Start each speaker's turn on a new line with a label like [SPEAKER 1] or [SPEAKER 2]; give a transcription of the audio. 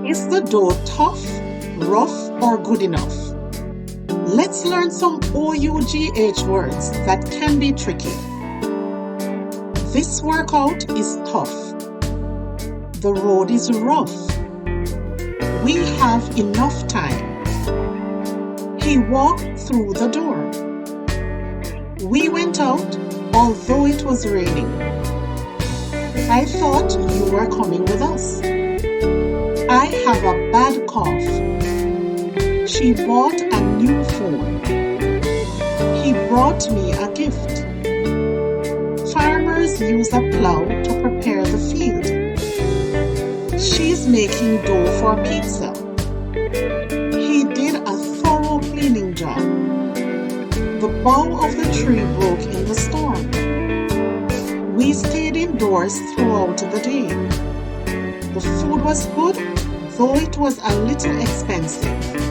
[SPEAKER 1] Is the dough tough, rough, or good enough? Let's learn some OUGH words that can be tricky. This workout is tough. The road is rough. We have enough time. He walked through the door. We went out, although it was raining. I thought you were coming with us. I have a bad cough. She bought a new phone. He brought me a gift. Farmers use a plough to prepare the field. She's making dough for pizza. He did a thorough cleaning job. The bough of the tree broke in the storm. We stayed indoors throughout the day. The food was good, though it was a little expensive.